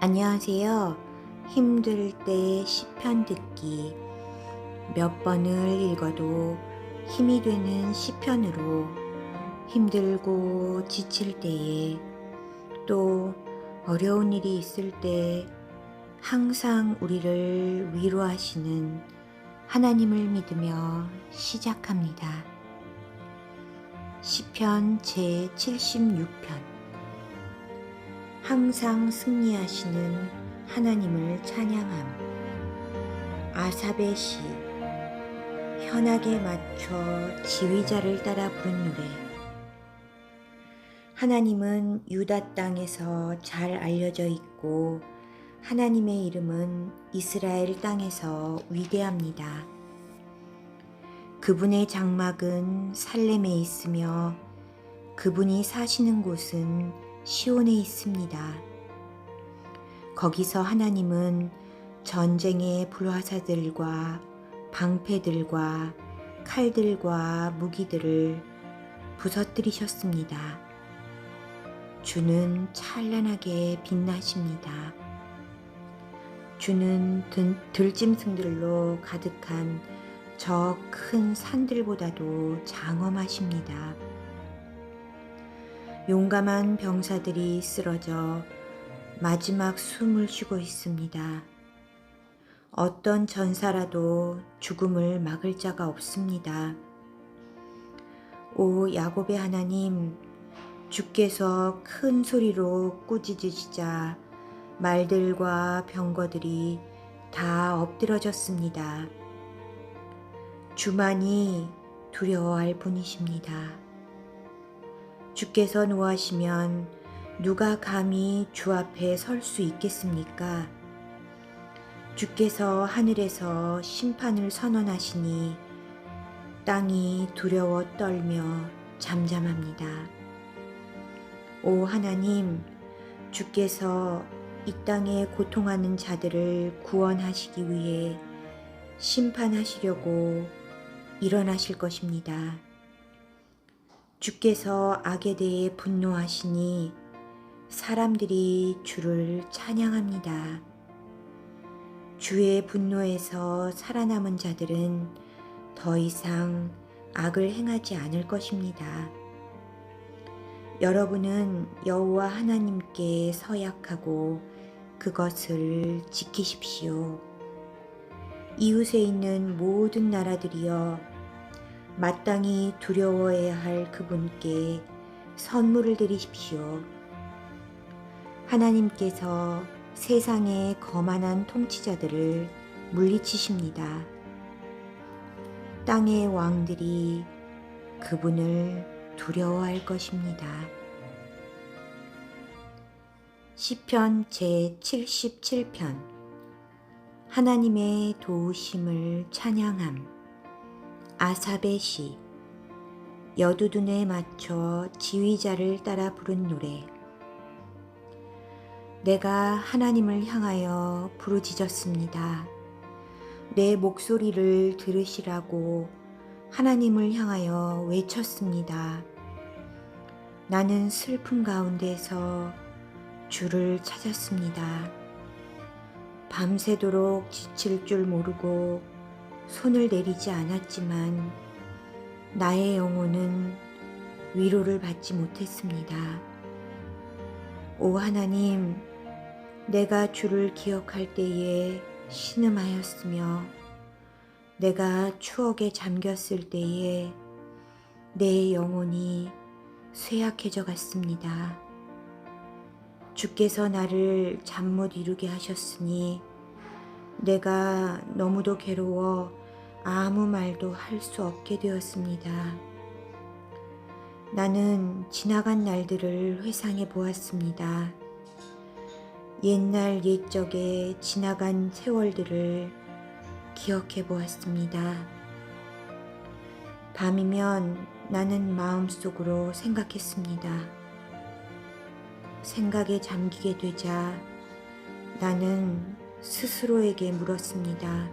안녕하세요. 힘들 때 시편 듣기. 몇 번을 읽어도 힘이 되는 시편으로 힘들고 지칠 때에 또 어려운 일이 있을 때 항상 우리를 위로하시는 하나님을 믿으며 시작합니다. 시편 제76편. 항상 승리하시는 하나님을 찬양함. 아삽의 시. 현악에 맞춰 지휘자를 따라 부른 노래. 하나님은 유다 땅에서 잘 알려져 있고 하나님의 이름은 이스라엘 땅에서 위대합니다. 그분의 장막은 살렘에 있으며 그분이 사시는 곳은 시온에 있습니다. 거기서 하나님은 전쟁의 불화살들과 방패들과 칼들과 무기들을 부서뜨리셨습니다. 주는 찬란하게 빛나십니다. 주는 들짐승들로 가득한 저 큰 산들보다도 장엄하십니다. 용감한 병사들이 쓰러져 마지막 숨을 쉬고 있습니다. 어떤 전사라도 죽음을 막을 자가 없습니다. 오 야곱의 하나님, 주께서 큰 소리로 꾸짖으시자 말들과 병거들이 다 엎드러졌습니다. 주만이 두려워할 분이십니다. 주께서 노하시면 누가 감히 주 앞에 설 수 있겠습니까? 주께서 하늘에서 심판을 선언하시니 땅이 두려워 떨며 잠잠합니다. 오 하나님, 주께서 이 땅에 고통하는 자들을 구원하시기 위해 심판하시려고 일어나실 것입니다. 주께서 악에 대해 분노하시니 사람들이 주를 찬양합니다. 주의 분노에서 살아남은 자들은 더 이상 악을 행하지 않을 것입니다. 여러분은 여호와 하나님께 서약하고 그것을 지키십시오. 이웃에 있는 모든 나라들이여, 마땅히 두려워해야 할 그분께 선물을 드리십시오. 하나님께서 세상의 거만한 통치자들을 물리치십니다. 땅의 왕들이 그분을 두려워할 것입니다. 시편 제77편. 하나님의 도우심을 찬양함. 아삽의 시. 여두둔에 맞춰 지휘자를 따라 부른 노래. 내가 하나님을 향하여 부르짖었습니다. 내 목소리를 들으시라고 하나님을 향하여 외쳤습니다. 나는 슬픔 가운데서 주를 찾았습니다. 밤새도록 지칠 줄 모르고 손을 내리지 않았지만 나의 영혼은 위로를 받지 못했습니다. 오 하나님, 내가 주를 기억할 때에 신음하였으며 내가 추억에 잠겼을 때에 내 영혼이 쇠약해져 갔습니다. 주께서 나를 잠 못 이루게 하셨으니 내가 너무도 괴로워 아무 말도 할 수 없게 되었습니다. 나는 지나간 날들을 회상해 보았습니다. 옛날 옛적에 지나간 세월들을 기억해 보았습니다. 밤이면 나는 마음속으로 생각했습니다. 생각에 잠기게 되자 나는 스스로에게 물었습니다.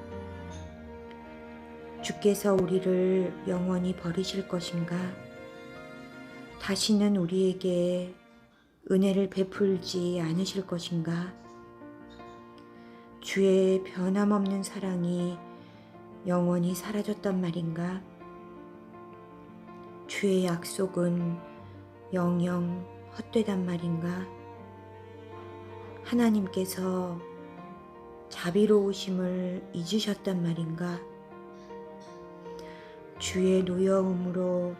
주께서 우리를 영원히 버리실 것인가? 다시는 우리에게 은혜를 베풀지 않으실 것인가? 주의 변함없는 사랑이 영원히 사라졌단 말인가? 주의 약속은 영영 헛되단 말인가? 하나님께서 자비로우심을 잊으셨단 말인가? 주의 노여움으로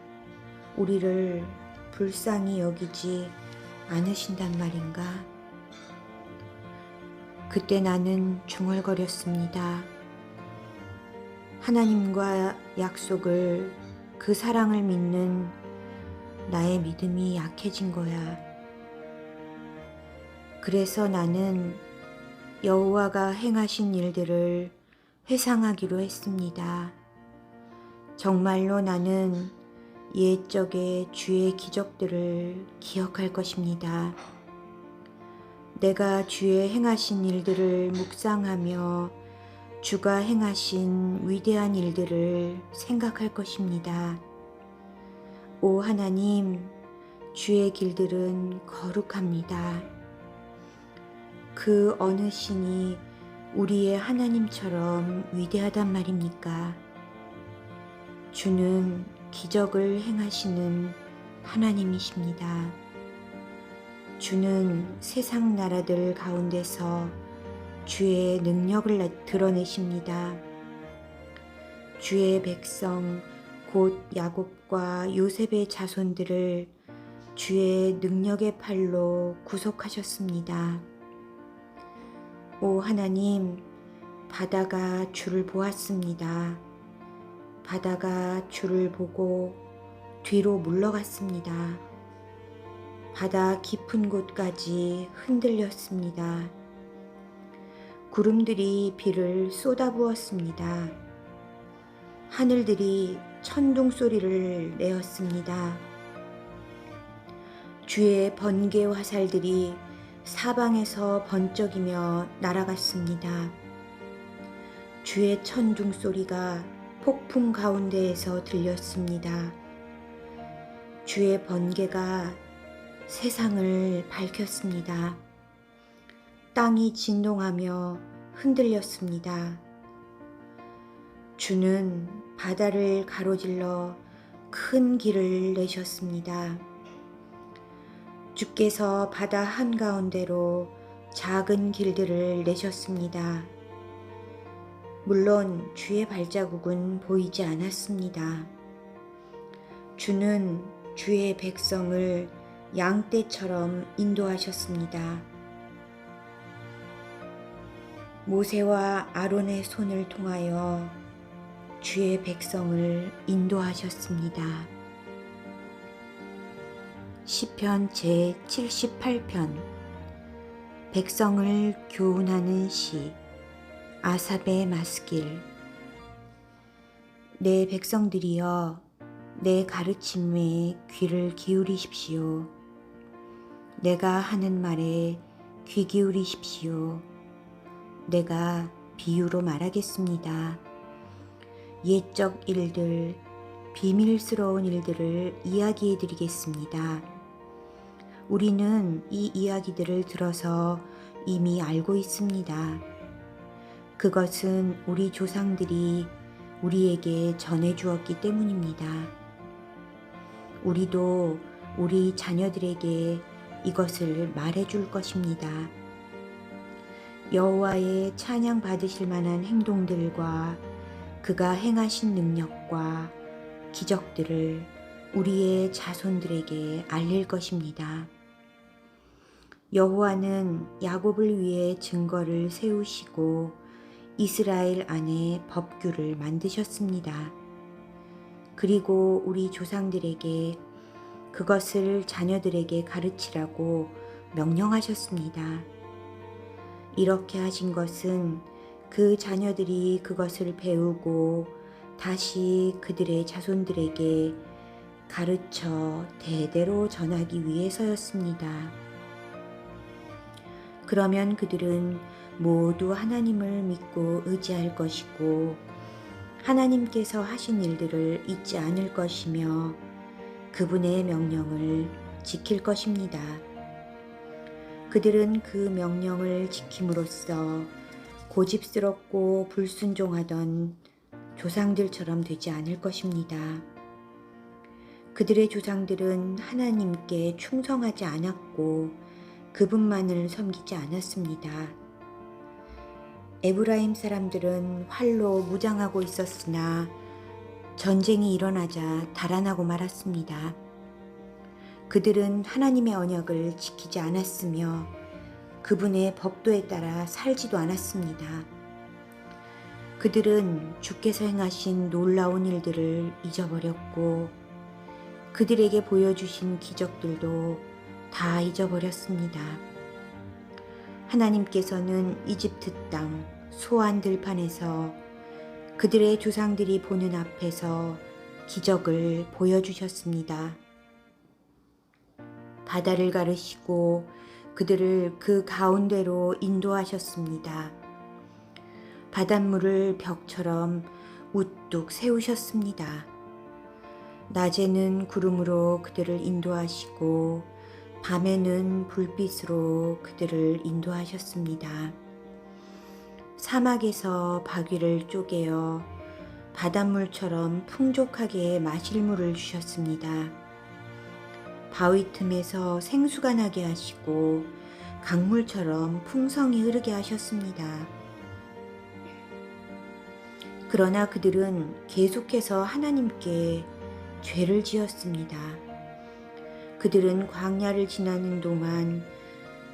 우리를 불쌍히 여기지 않으신단 말인가? 그때 나는 중얼거렸습니다. 하나님과 약속을, 그 사랑을 믿는 나의 믿음이 약해진 거야. 그래서 나는 여호와가 행하신 일들을 회상하기로 했습니다. 정말로 나는 옛적의 주의 기적들을 기억할 것입니다. 내가 주의 행하신 일들을 묵상하며 주가 행하신 위대한 일들을 생각할 것입니다. 오 하나님, 주의 길들은 거룩합니다. 그 어느 신이 우리의 하나님처럼 위대하단 말입니까? 주는 기적을 행하시는 하나님이십니다. 주는 세상 나라들 가운데서 주의 능력을 드러내십니다. 주의 백성 곧 야곱과 요셉의 자손들을 주의 능력의 팔로 구속하셨습니다. 오 하나님, 바다가 주를 보았습니다. 바다가 주를 보고 뒤로 물러갔습니다. 바다 깊은 곳까지 흔들렸습니다. 구름들이 비를 쏟아부었습니다. 하늘들이 천둥 소리를 내었습니다. 주의 번개 화살들이 사방에서 번쩍이며 날아갔습니다. 주의 천둥 소리가 폭풍 가운데에서 들렸습니다. 주의 번개가 세상을 밝혔습니다. 땅이 진동하며 흔들렸습니다. 주는 바다를 가로질러 큰 길을 내셨습니다. 주께서 바다 한가운데로 작은 길들을 내셨습니다. 물론 주의 발자국은 보이지 않았습니다. 주는 주의 백성을 양떼처럼 인도하셨습니다. 모세와 아론의 손을 통하여 주의 백성을 인도하셨습니다. 시편 제78편 백성을 교훈하는 시 아삽의 마스길. 내 백성들이여, 내 가르침에 귀를 기울이십시오. 내가 하는 말에 귀 기울이십시오. 내가 비유로 말하겠습니다. 옛적 일들, 비밀스러운 일들을 이야기해 드리겠습니다. 우리는 이 이야기들을 들어서 이미 알고 있습니다. 그것은 우리 조상들이 우리에게 전해주었기 때문입니다. 우리도 우리 자녀들에게 이것을 말해줄 것입니다. 여호와의 찬양 받으실 만한 행동들과 그가 행하신 능력과 기적들을 우리의 자손들에게 알릴 것입니다. 여호와는 야곱을 위해 증거를 세우시고 이스라엘 안에 법규를 만드셨습니다. 그리고 우리 조상들에게 그것을 자녀들에게 가르치라고 명령하셨습니다. 이렇게 하신 것은 그 자녀들이 그것을 배우고 다시 그들의 자손들에게 가르쳐 대대로 전하기 위해서였습니다. 그러면 그들은 모두 하나님을 믿고 의지할 것이고 하나님께서 하신 일들을 잊지 않을 것이며 그분의 명령을 지킬 것입니다. 그들은 그 명령을 지킴으로써 고집스럽고 불순종하던 조상들처럼 되지 않을 것입니다. 그들의 조상들은 하나님께 충성하지 않았고 그분만을 섬기지 않았습니다. 에브라임 사람들은 활로 무장하고 있었으나 전쟁이 일어나자 달아나고 말았습니다. 그들은 하나님의 언약을 지키지 않았으며 그분의 법도에 따라 살지도 않았습니다. 그들은 주께서 행하신 놀라운 일들을 잊어버렸고 그들에게 보여주신 기적들도 다 잊어버렸습니다. 하나님께서는 이집트 땅 소안 들판에서 그들의 조상들이 보는 앞에서 기적을 보여주셨습니다. 바다를 가르시고 그들을 그 가운데로 인도하셨습니다. 바닷물을 벽처럼 우뚝 세우셨습니다. 낮에는 구름으로 그들을 인도하시고 밤에는 불빛으로 그들을 인도하셨습니다. 사막에서 바위를 쪼개어 바닷물처럼 풍족하게 마실 물을 주셨습니다. 바위 틈에서 생수가 나게 하시고 강물처럼 풍성히 흐르게 하셨습니다. 그러나 그들은 계속해서 하나님께 죄를 지었습니다. 그들은 광야를 지나는 동안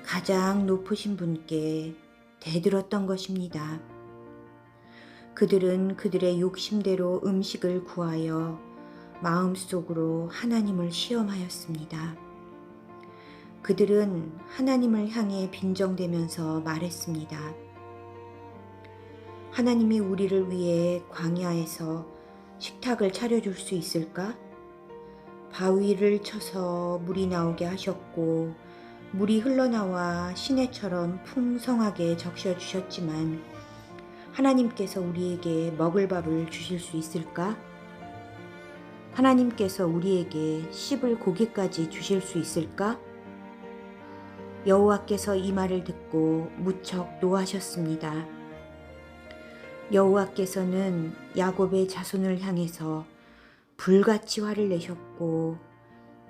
가장 높으신 분께 대들었던 것입니다. 그들은 그들의 욕심대로 음식을 구하여 마음속으로 하나님을 시험하였습니다. 그들은 하나님을 향해 빈정대면서 말했습니다. 하나님이 우리를 위해 광야에서 식탁을 차려줄 수 있을까? 바위를 쳐서 물이 나오게 하셨고 물이 흘러나와 시내처럼 풍성하게 적셔주셨지만 하나님께서 우리에게 먹을 밥을 주실 수 있을까? 하나님께서 우리에게 씹을 고기까지 주실 수 있을까? 여호와께서 이 말을 듣고 무척 노하셨습니다. 여호와께서는 야곱의 자손을 향해서 불같이 화를 내셨고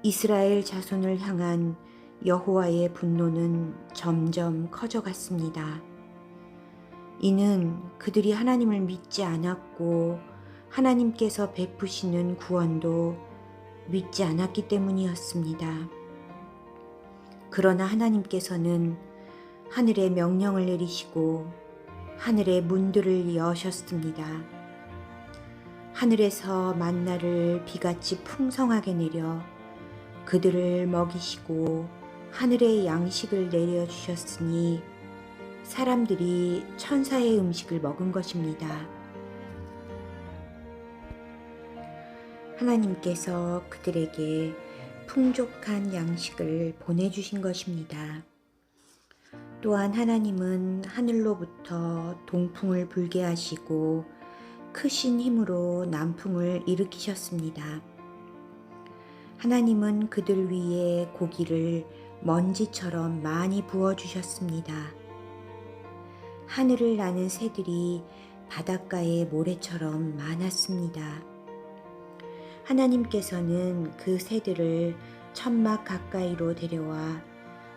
이스라엘 자손을 향한 여호와의 분노는 점점 커져갔습니다. 이는 그들이 하나님을 믿지 않았고 하나님께서 베푸시는 구원도 믿지 않았기 때문이었습니다. 그러나 하나님께서는 하늘에 명령을 내리시고 하늘의 문들을 여셨습니다. 하늘에서 만나를 비같이 풍성하게 내려 그들을 먹이시고 하늘의 양식을 내려주셨으니 사람들이 천사의 음식을 먹은 것입니다. 하나님께서 그들에게 풍족한 양식을 보내주신 것입니다. 또한 하나님은 하늘로부터 동풍을 불게 하시고 크신 힘으로 남풍을 일으키셨습니다. 하나님은 그들 위에 고기를 먼지처럼 많이 부어주셨습니다. 하늘을 나는 새들이 바닷가의 모래처럼 많았습니다. 하나님께서는 그 새들을 천막 가까이로 데려와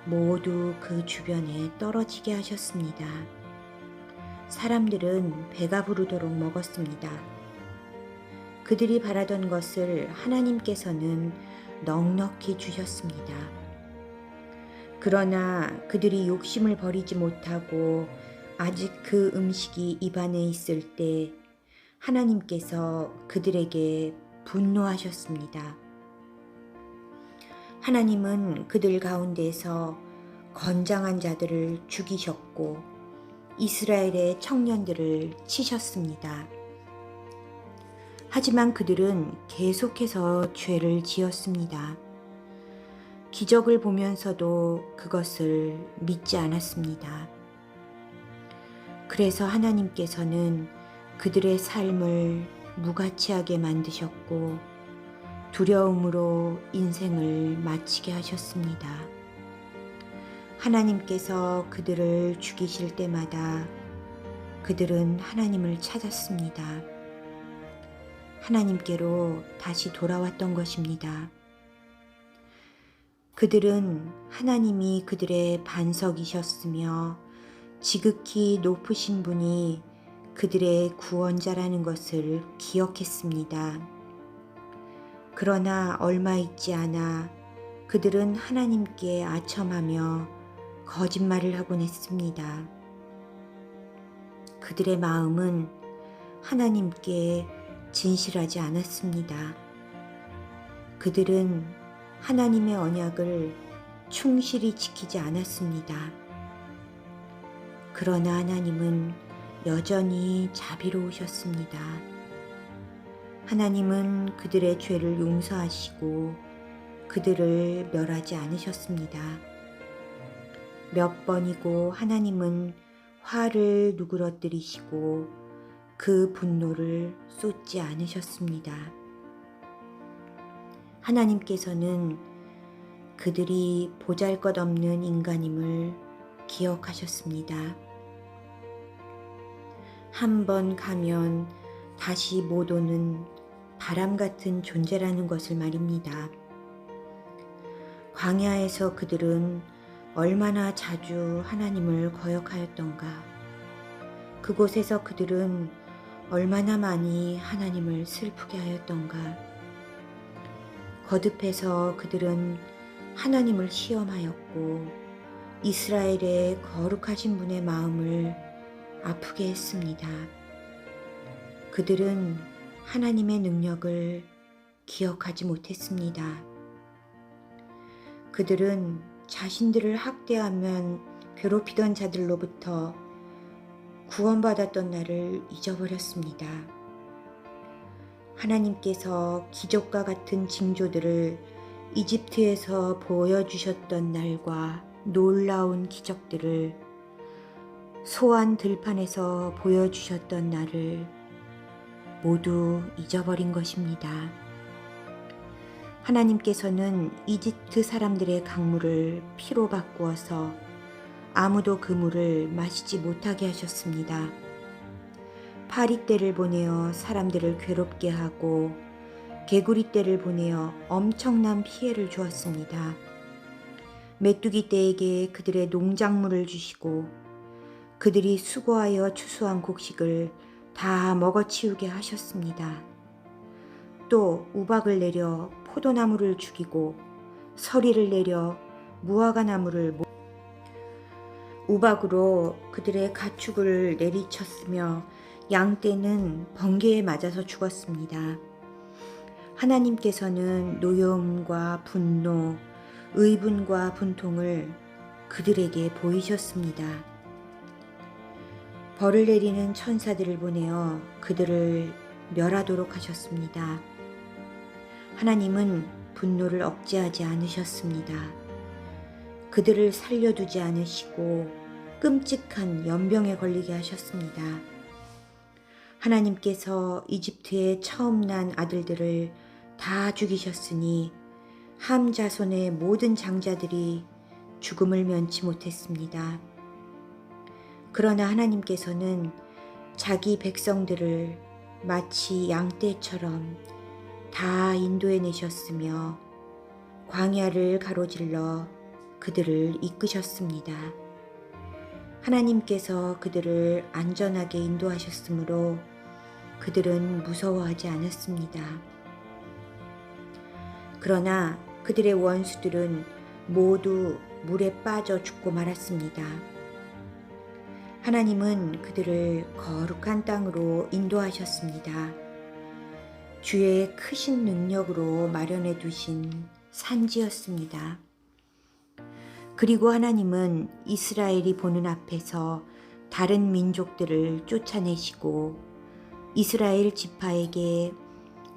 모두 그 주변에 떨어지게 하셨습니다. 사람들은 배가 부르도록 먹었습니다. 그들이 바라던 것을 하나님께서는 넉넉히 주셨습니다. 그러나 그들이 욕심을 버리지 못하고 아직 그 음식이 입안에 있을 때 하나님께서 그들에게 분노하셨습니다. 하나님은 그들 가운데서 건장한 자들을 죽이셨고 이스라엘의 청년들을 치셨습니다. 하지만 그들은 계속해서 죄를 지었습니다. 기적을 보면서도 그것을 믿지 않았습니다. 그래서 하나님께서는 그들의 삶을 무가치하게 만드셨고 두려움으로 인생을 마치게 하셨습니다. 하나님께서 그들을 죽이실 때마다 그들은 하나님을 찾았습니다. 하나님께로 다시 돌아왔던 것입니다. 그들은 하나님이 그들의 반석이셨으며 지극히 높으신 분이 그들의 구원자라는 것을 기억했습니다. 그러나 얼마 있지 않아 그들은 하나님께 아첨하며 거짓말을 하곤 했습니다. 그들의 마음은 하나님께 진실하지 않았습니다. 그들은 하나님의 언약을 충실히 지키지 않았습니다. 그러나 하나님은 여전히 자비로우셨습니다. 하나님은 그들의 죄를 용서하시고 그들을 멸하지 않으셨습니다. 몇 번이고 하나님은 화를 누그러뜨리시고 그 분노를 쏟지 않으셨습니다. 하나님께서는 그들이 보잘것없는 인간임을 기억하셨습니다. 한 번 가면 다시 못 오는 바람 같은 존재라는 것을 말입니다. 광야에서 그들은 얼마나 자주 하나님을 거역하였던가. 그곳에서 그들은 얼마나 많이 하나님을 슬프게 하였던가. 거듭해서 그들은 하나님을 시험하였고 이스라엘의 거룩하신 분의 마음을 아프게 했습니다. 그들은 하나님의 능력을 기억하지 못했습니다. 그들은 자신들을 학대하면 괴롭히던 자들로부터 구원받았던 날을 잊어버렸습니다. 하나님께서 기적과 같은 징조들을 이집트에서 보여주셨던 날과 놀라운 기적들을 소환 들판에서 보여주셨던 날을 모두 잊어버린 것입니다. 하나님께서는 이집트 사람들의 강물을 피로 바꾸어서 아무도 그 물을 마시지 못하게 하셨습니다. 파리떼를 보내어 사람들을 괴롭게 하고 개구리떼를 보내어 엄청난 피해를 주었습니다. 메뚜기떼에게 그들의 농작물을 주시고 그들이 수고하여 추수한 곡식을 다 먹어치우게 하셨습니다. 또 우박을 내려 포도나무를 죽이고 서리를 내려 무화과나무를 우박으로 그들의 가축을 내리쳤으며 양떼는 번개에 맞아서 죽었습니다. 하나님께서는 노여움과 분노, 의분과 분통을 그들에게 보이셨습니다. 벌을 내리는 천사들을 보내어 그들을 멸하도록 하셨습니다. 하나님은 분노를 억제하지 않으셨습니다. 그들을 살려두지 않으시고 끔찍한 연병에 걸리게 하셨습니다. 하나님께서 이집트에 처음 난 아들들을 다 죽이셨으니 함 자손의 모든 장자들이 죽음을 면치 못했습니다. 그러나 하나님께서는 자기 백성들을 마치 양떼처럼 다 인도해 내셨으며 광야를 가로질러 그들을 이끄셨습니다. 하나님께서 그들을 안전하게 인도하셨으므로 그들은 무서워하지 않았습니다. 그러나 그들의 원수들은 모두 물에 빠져 죽고 말았습니다. 하나님은 그들을 거룩한 땅으로 인도하셨습니다. 주의 크신 능력으로 마련해 두신 산지였습니다. 그리고 하나님은 이스라엘이 보는 앞에서 다른 민족들을 쫓아내시고 이스라엘 지파에게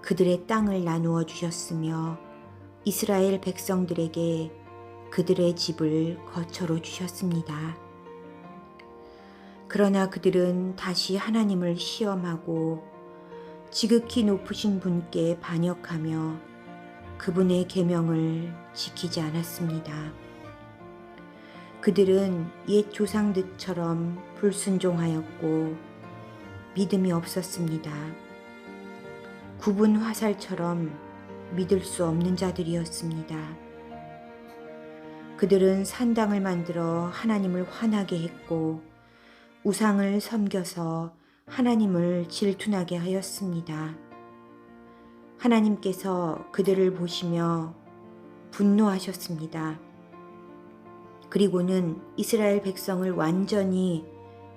그들의 땅을 나누어 주셨으며 이스라엘 백성들에게 그들의 집을 거처로 주셨습니다. 그러나 그들은 다시 하나님을 시험하고 지극히 높으신 분께 반역하며 그분의 계명을 지키지 않았습니다. 그들은 옛 조상들처럼 불순종하였고 믿음이 없었습니다. 굽은 화살처럼 믿을 수 없는 자들이었습니다. 그들은 산당을 만들어 하나님을 화나게 했고 우상을 섬겨서 하나님을 질투나게 하였습니다. 하나님께서 그들을 보시며 분노하셨습니다. 그리고는 이스라엘 백성을 완전히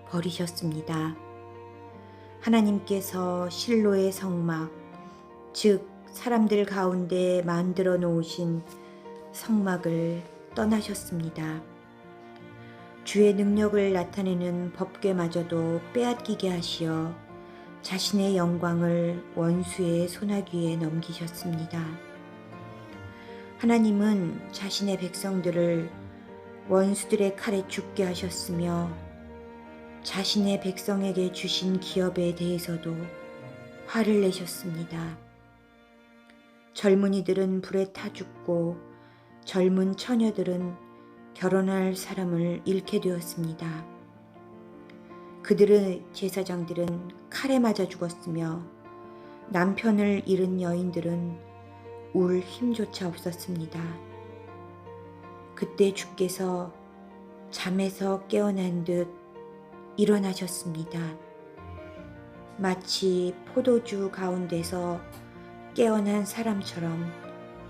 버리셨습니다. 하나님께서 실로의 성막, 즉 사람들 가운데 만들어 놓으신 성막을 떠나셨습니다. 주의 능력을 나타내는 법궤마저도 빼앗기게 하시어 자신의 영광을 원수의 손아귀에 넘기셨습니다. 하나님은 자신의 백성들을 원수들의 칼에 죽게 하셨으며 자신의 백성에게 주신 기업에 대해서도 화를 내셨습니다. 젊은이들은 불에 타 죽고 젊은 처녀들은 결혼할 사람을 잃게 되었습니다. 그들의 제사장들은 칼에 맞아 죽었으며 남편을 잃은 여인들은 울 힘조차 없었습니다. 그때 주께서 잠에서 깨어난 듯 일어나셨습니다. 마치 포도주 가운데서 깨어난 사람처럼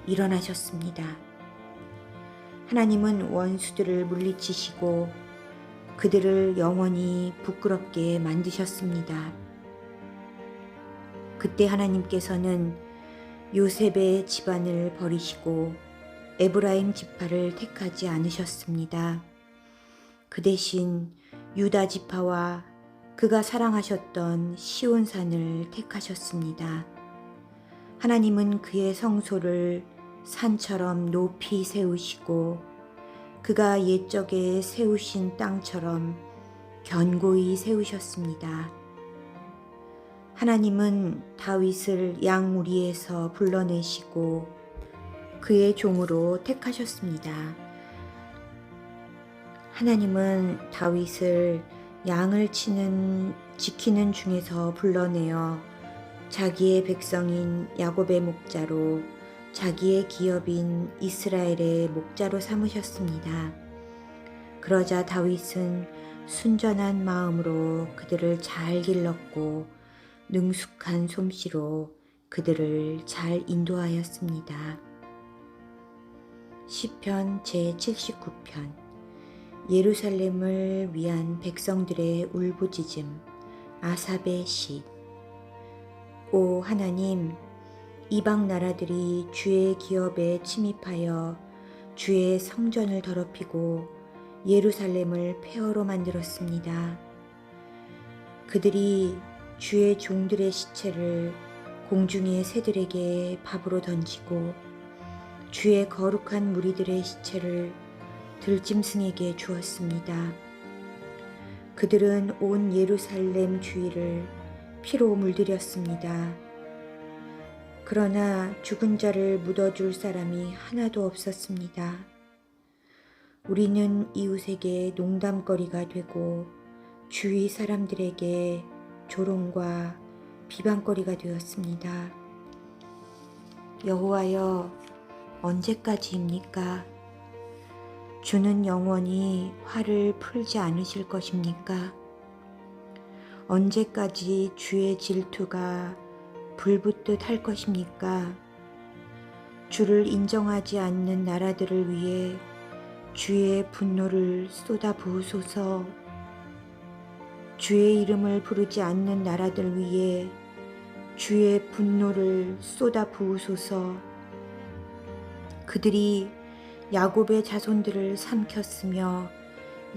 일어나셨습니다. 하나님은 원수들을 물리치시고 그들을 영원히 부끄럽게 만드셨습니다. 그때 하나님께서는 요셉의 집안을 버리시고 에브라임 지파를 택하지 않으셨습니다. 그 대신 유다 지파와 그가 사랑하셨던 시온산을 택하셨습니다. 하나님은 그의 성소를 산처럼 높이 세우시고 그가 옛적에 세우신 땅처럼 견고히 세우셨습니다. 하나님은 다윗을 양무리에서 불러내시고 그의 종으로 택하셨습니다. 하나님은 다윗을 양을 지키는 중에서 불러내어 자기의 백성인 야곱의 목자로 자기의 기업인 이스라엘의 목자로 삼으셨습니다. 그러자 다윗은 순전한 마음으로 그들을 잘 길렀고 능숙한 솜씨로 그들을 잘 인도하였습니다. 시편 제79편 예루살렘을 위한 백성들의 울부짖음 아삽의 시. 오 하나님, 이방 나라들이 주의 기업에 침입하여 주의 성전을 더럽히고 예루살렘을 폐허로 만들었습니다. 그들이 주의 종들의 시체를 공중의 새들에게 밥으로 던지고 주의 거룩한 무리들의 시체를 들짐승에게 주었습니다. 그들은 온 예루살렘 주위를 피로 물들였습니다. 그러나 죽은 자를 묻어줄 사람이 하나도 없었습니다. 우리는 이웃에게 농담거리가 되고 주위 사람들에게 조롱과 비방거리가 되었습니다. 여호와여, 언제까지입니까? 주는 영원히 화를 풀지 않으실 것입니까? 언제까지 주의 질투가 불붙듯 할 것입니까? 주를 인정하지 않는 나라들을 위해 주의 분노를 쏟아 부으소서. 주의 이름을 부르지 않는 나라들 위해 주의 분노를 쏟아 부으소서. 그들이 야곱의 자손들을 삼켰으며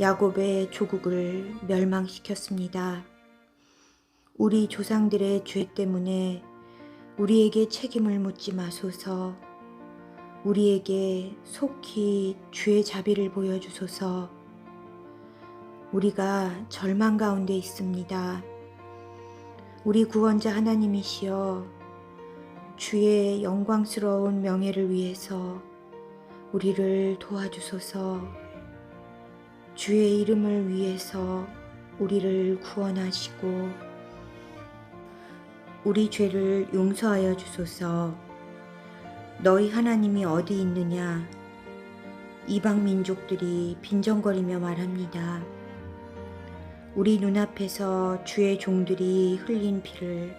야곱의 조국을 멸망시켰습니다. 우리 조상들의 죄 때문에 우리에게 책임을 묻지 마소서. 우리에게 속히 주의 자비를 보여주소서. 우리가 절망 가운데 있습니다. 우리 구원자 하나님이시여, 주의 영광스러운 명예를 위해서 우리를 도와주소서. 주의 이름을 위해서 우리를 구원하시고 우리 죄를 용서하여 주소서. 너희 하나님이 어디 있느냐? 이방 민족들이 빈정거리며 말합니다. 우리 눈앞에서 주의 종들이 흘린 피를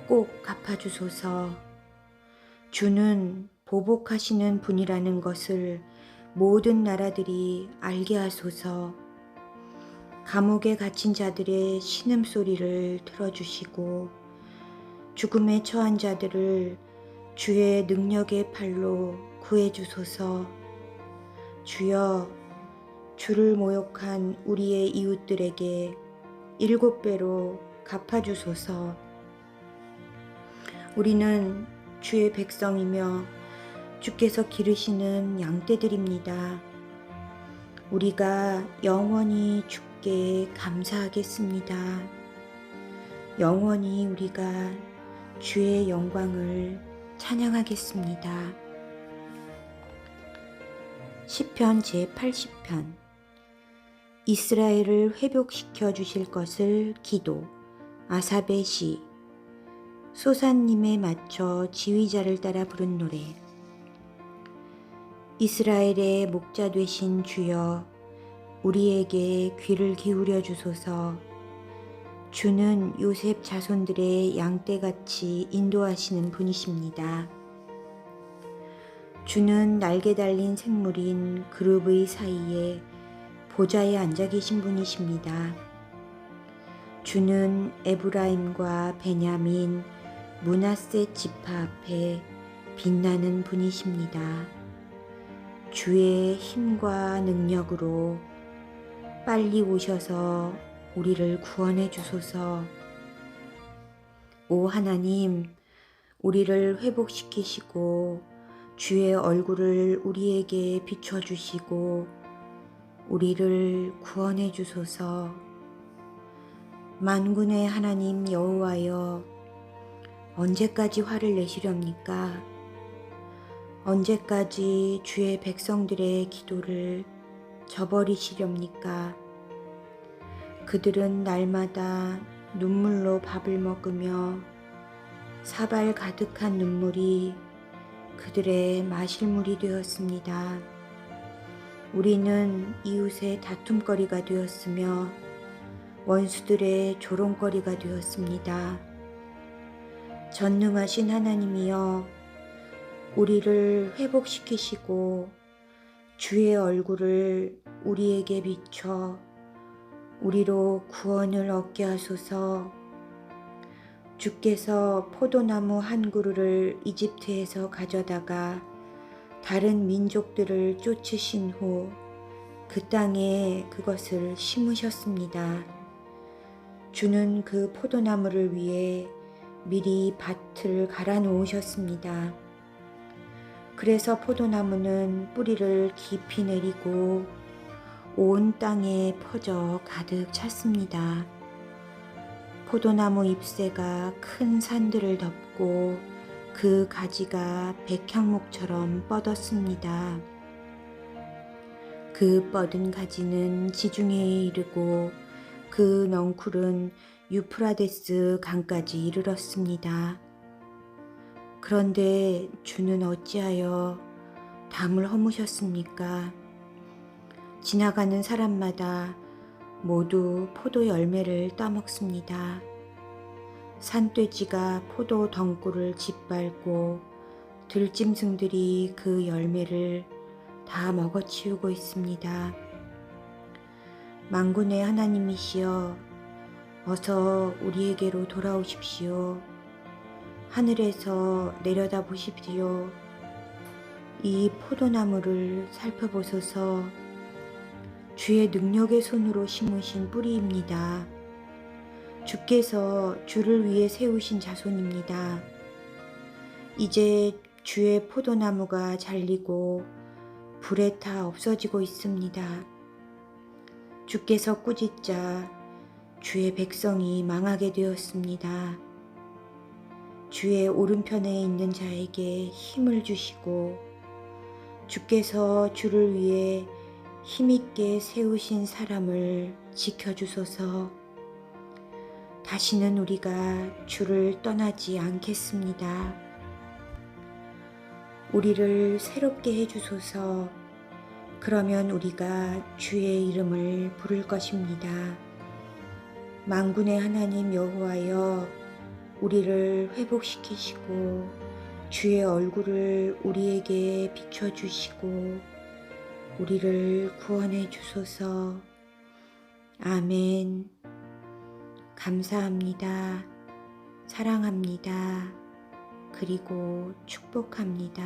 꼭 갚아주소서. 주는 보복하시는 분이라는 것을 모든 나라들이 알게 하소서. 감옥에 갇힌 자들의 신음소리를 들어주시고 죽음에 처한 자들을 주의 능력의 팔로 구해주소서. 주여, 주를 모욕한 우리의 이웃들에게 7배로 갚아주소서. 우리는 주의 백성이며 주께서 기르시는 양떼들입니다. 우리가 영원히 주께 감사하겠습니다. 영원히 우리가 주의 영광을 찬양하겠습니다. 시편 제80편. 이스라엘을 회복시켜 주실 것을 기도. 아삽의 시. 소산님에 맞춰 지휘자를 따라 부른 노래. 이스라엘의 목자 되신 주여, 우리에게 귀를 기울여 주소서. 주는 요셉 자손들의 양떼같이 인도하시는 분이십니다. 주는 날개 달린 생물인 그룹의 사이에 보좌에 앉아 계신 분이십니다. 주는 에브라임과 베냐민, 므낫세 지파 앞에 빛나는 분이십니다. 주의 힘과 능력으로 빨리 오셔서 우리를 구원해 주소서. 오 하나님, 우리를 회복시키시고 주의 얼굴을 우리에게 비춰주시고 우리를 구원해 주소서. 만군의 하나님 여호와여, 언제까지 화를 내시렵니까? 언제까지 주의 백성들의 기도를 저버리시렵니까? 그들은 날마다 눈물로 밥을 먹으며 사발 가득한 눈물이 그들의 마실 물이 되었습니다. 우리는 이웃의 다툼거리가 되었으며 원수들의 조롱거리가 되었습니다. 전능하신 하나님이여, 우리를 회복시키시고 주의 얼굴을 우리에게 비춰 우리로 구원을 얻게 하소서. 주께서 포도나무 한 그루를 이집트에서 가져다가 다른 민족들을 쫓으신 후 그 땅에 그것을 심으셨습니다. 주는 그 포도나무를 위해 미리 밭을 갈아 놓으셨습니다. 그래서 포도나무는 뿌리를 깊이 내리고 온 땅에 퍼져 가득 찼습니다. 포도나무 잎새가 큰 산들을 덮고 그 가지가 백향목처럼 뻗었습니다. 그 뻗은 가지는 지중해에 이르고 그 넝쿨은 유프라데스 강까지 이르렀습니다. 그런데 주는 어찌하여 담을 허무셨습니까? 지나가는 사람마다 모두 포도 열매를 따먹습니다. 산돼지가 포도 덩굴을 짓밟고 들짐승들이 그 열매를 다 먹어치우고 있습니다. 만군의 하나님이시여, 어서 우리에게로 돌아오십시오. 하늘에서 내려다 보십시오. 이 포도나무를 살펴보소서. 주의 능력의 손으로 심으신 뿌리입니다. 주께서 주를 위해 세우신 자손입니다. 이제 주의 포도나무가 잘리고 불에 타 없어지고 있습니다. 주께서 꾸짖자 주의 백성이 망하게 되었습니다. 주의 오른편에 있는 자에게 힘을 주시고 주께서 주를 위해 힘있게 세우신 사람을 지켜주소서. 다시는 우리가 주를 떠나지 않겠습니다. 우리를 새롭게 해주소서. 그러면 우리가 주의 이름을 부를 것입니다. 만군의 하나님 여호와여, 우리를 회복시키시고 주의 얼굴을 우리에게 비춰주시고 우리를 구원해 주소서. 아멘. 감사합니다. 사랑합니다. 그리고 축복합니다.